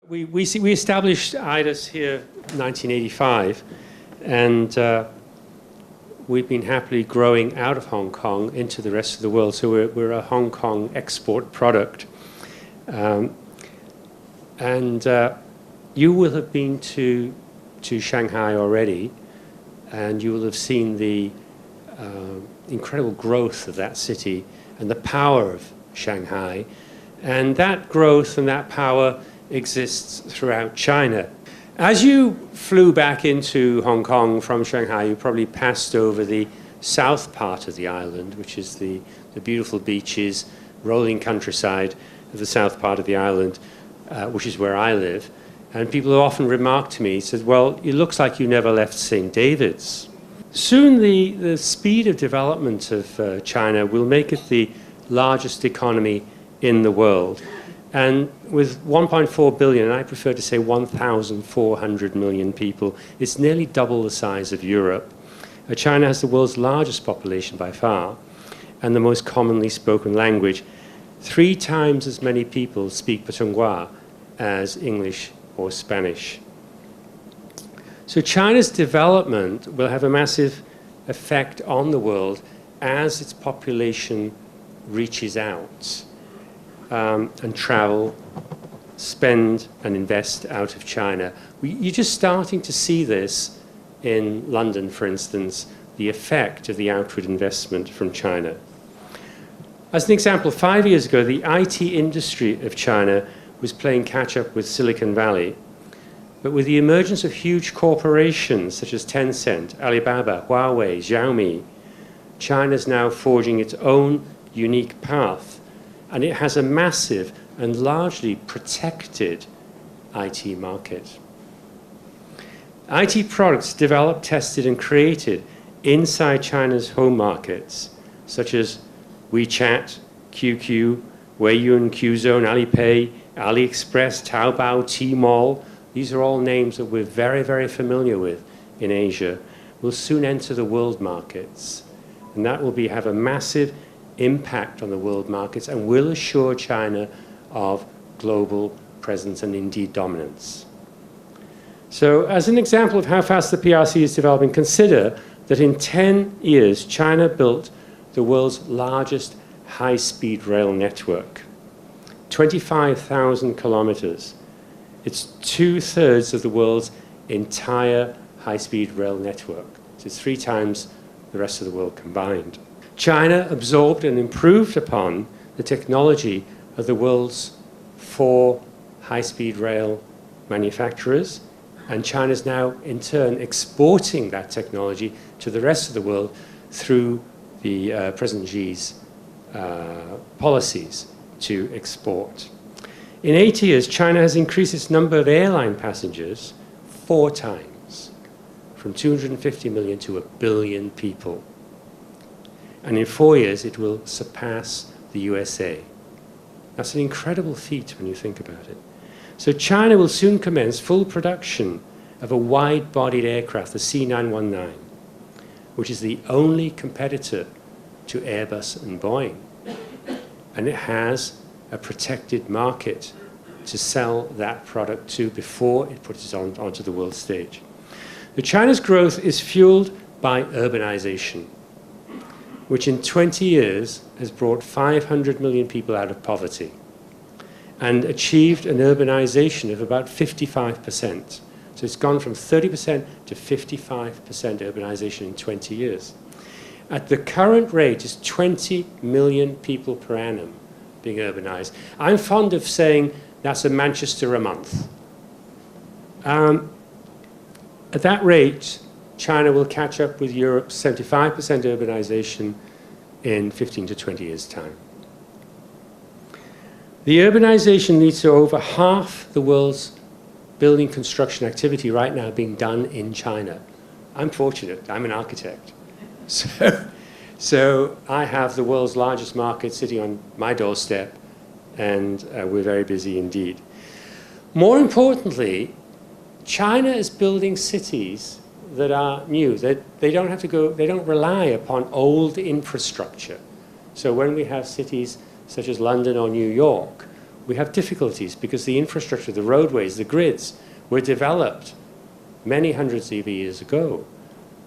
We established Aedas here in 1985, and we've been happily growing out of Hong Kong into the rest of the world. So we're a Hong Kong export product. You will have been to Shanghai already, and you will have seen the incredible growth of that city and the power of Shanghai. And that growth and that power exists throughout China. As you flew back into Hong Kong from Shanghai, you probably passed over the south part of the island, which is the beautiful beaches, rolling countryside of the south part of the island, which is where I live. And people have often remarked to me, said, well, it looks like you never left St. David's. Soon the speed of development of China will make it the largest economy in the world. And with 1.4 billion, and I prefer to say 1,400 million people, it's nearly double the size of Europe. China has the world's largest population by far, and the most commonly spoken language. 3 times as many people speak Putonghua as English or Spanish. So China's development will have a massive effect on the world as its population reaches out. And travel, spend and invest out of China. You're just starting to see this in London, for instance, the effect of the outward investment from China. As an example, 5 years ago, the IT industry of China was playing catch-up with Silicon Valley. But with the emergence of huge corporations such as Tencent, Alibaba, Huawei, Xiaomi, China's now forging its own unique path. And it has a massive and largely protected IT market. IT products developed, tested, and created inside China's home markets, such as WeChat, QQ, Weiyun, Qzone, Alipay, AliExpress, Taobao, Tmall. These are all names that we're very, very familiar with in Asia, will soon enter the world markets. And that will have a massive impact on the world markets and will assure China of global presence and indeed dominance. So as an example of how fast the PRC is developing, consider that in 10 years, China built the world's largest high-speed rail network, 25,000 kilometers. It's 2/3 of the world's entire high-speed rail network. So it's 3 times the rest of the world combined. China absorbed and improved upon the technology of the world's 4 high-speed rail manufacturers, and China's now, in turn, exporting that technology to the rest of the world through the President Xi's policies to export. In 8 years, China has increased its number of airline passengers 4 times, from 250 million to 1 billion people. And in 4 years, it will surpass the USA. That's an incredible feat when you think about it. So China will soon commence full production of a wide-bodied aircraft, the C919, which is the only competitor to Airbus and Boeing. And it has a protected market to sell that product to before it puts it onto the world stage. China's growth is fueled by urbanization, which in 20 years has brought 500 million people out of poverty and achieved an urbanization of about 55%. So it's gone from 30% to 55% urbanization in 20 years. At the current rate, it's 20 million people per annum being urbanized. I'm fond of saying that's a Manchester a month. At that rate, China will catch up with Europe's 75% urbanization in 15 to 20 years' time. The urbanization leads to over half the world's building construction activity right now being done in China. I'm fortunate, I'm an architect. So I have the world's largest market sitting on my doorstep, and we're very busy indeed. More importantly, China is building cities that are new. They don't rely upon old infrastructure. So when we have cities such as London or New York, we have difficulties because the infrastructure, the roadways, the grids were developed many hundreds of years ago.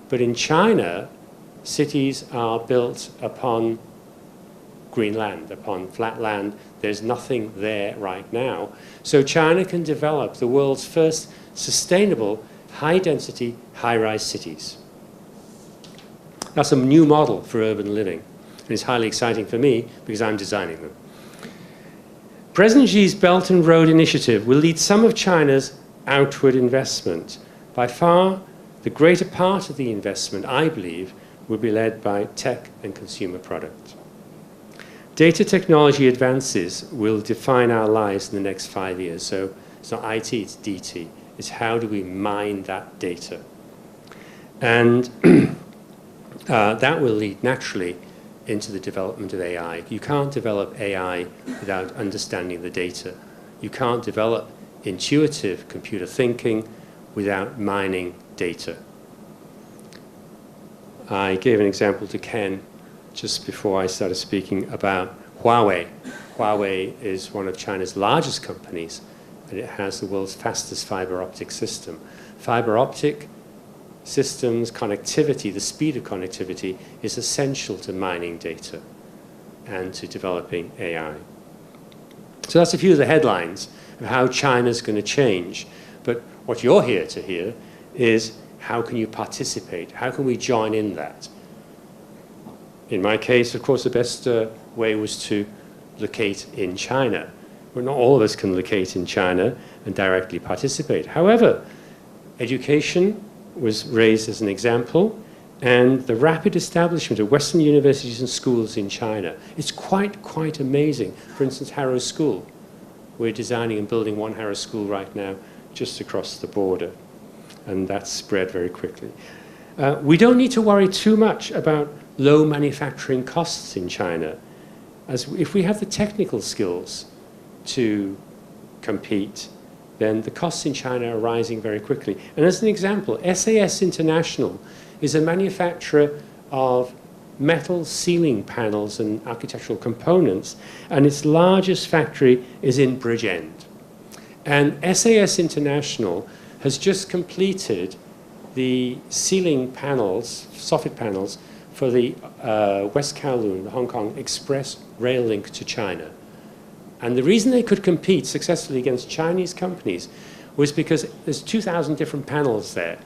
But in China, cities are built upon green land, upon flat land. There's nothing there right now. So China can develop the world's first sustainable, high-density, high-rise cities. That's a new model for urban living. And it's highly exciting for me because I'm designing them. President Xi's Belt and Road Initiative will lead some of China's outward investment. By far, the greater part of the investment, I believe, will be led by tech and consumer products. Data technology advances will define our lives in the next 5 years. So it's not IT, it's DT. It's how do we mine that data. And that will lead naturally into the development of AI. You can't develop AI without understanding the data. You can't develop intuitive computer thinking without mining data. I gave an example to Ken just before I started speaking about Huawei. Huawei is one of China's largest companies, and it has the world's fastest fiber optic system. Fiber optic systems, connectivity, the speed of connectivity is essential to mining data and to developing AI. So that's a few of the headlines of how China's going to change. But what you're here to hear is how can you participate? How can we join in that? In my case, of course, the best way was to locate in China. Well, not all of us can locate in China and directly participate. However, education was raised as an example, and the rapid establishment of Western universities and schools in China. It's quite amazing. For instance, Harrow School. We're designing and building one Harrow School right now just across the border, and that's spread very quickly. We don't need to worry too much about low manufacturing costs in China, as if we have the technical skills to compete, then the costs in China are rising very quickly. And as an example, SAS International is a manufacturer of metal ceiling panels and architectural components, and its largest factory is in Bridgend. And SAS International has just completed the ceiling panels, soffit panels, for the West Kowloon, the Hong Kong Express rail link to China. And the reason they could compete successfully against Chinese companies was because there's 2,000 different panels there.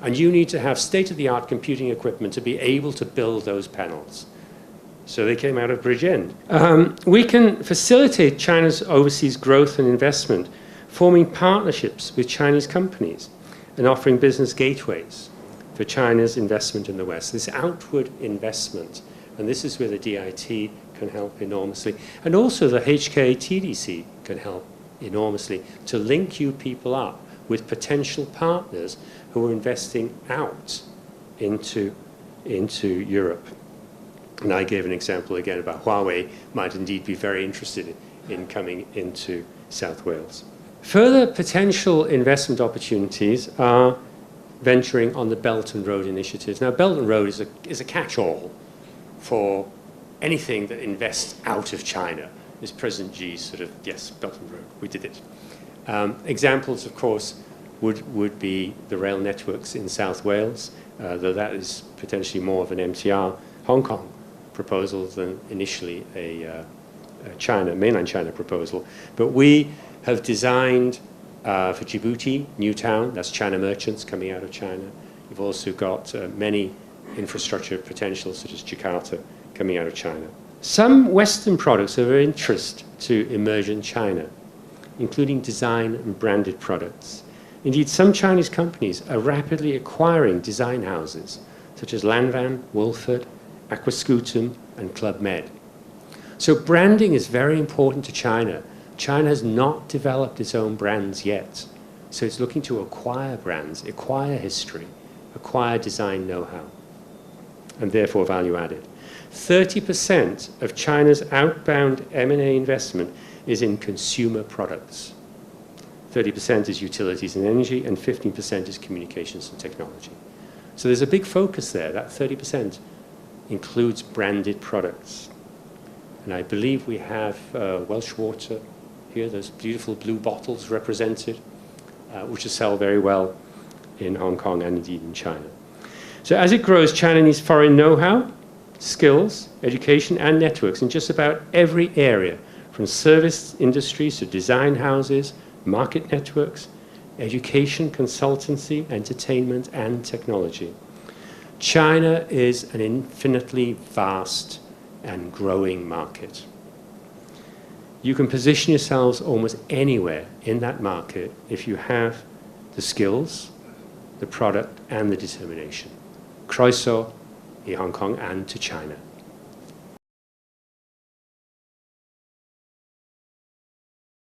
And you need to have state-of-the-art computing equipment to be able to build those panels. So they came out of Bridgend. We can facilitate China's overseas growth and investment, forming partnerships with Chinese companies and offering business gateways for China's investment in the West. This outward investment, and this is where the DIT can help enormously. And also the HK TDC can help enormously to link you people up with potential partners who are investing out into Europe. And I gave an example again about Huawei might indeed be very interested in coming into South Wales. Further potential investment opportunities are venturing on the Belt and Road initiatives. Now, Belt and Road is a catch-all for anything that invests out of China. Is President Xi's sort of, yes, Belt and Road, we did it. Examples, of course, would be the rail networks in South Wales, though that is potentially more of an MTR Hong Kong proposal than initially a mainland China proposal. But we have designed for Djibouti, Newtown, that's China merchants coming out of China. You've also got many infrastructure potentials such as Jakarta coming out of China. Some Western products are of interest to emergent China, including design and branded products. Indeed, some Chinese companies are rapidly acquiring design houses, such as Lanvin, Wolford, Aquascutum, and Club Med. So branding is very important to China. China has not developed its own brands yet. So it's looking to acquire brands, acquire history, acquire design know-how, and therefore value added. 30% of China's outbound M&A investment is in consumer products. 30% is utilities and energy, and 15% is communications and technology. So there's a big focus there. That 30% includes branded products. And I believe we have Welsh Water, here, those beautiful blue bottles represented, which will sell very well in Hong Kong and indeed in China. So as it grows, China needs foreign know-how, skills, education, and networks in just about every area, from service industries to design houses, market networks, education, consultancy, entertainment, and technology. China is an infinitely vast and growing market. You can position yourselves almost anywhere in that market if you have the skills, the product, and the determination. Croeso i Hong Kong and to China.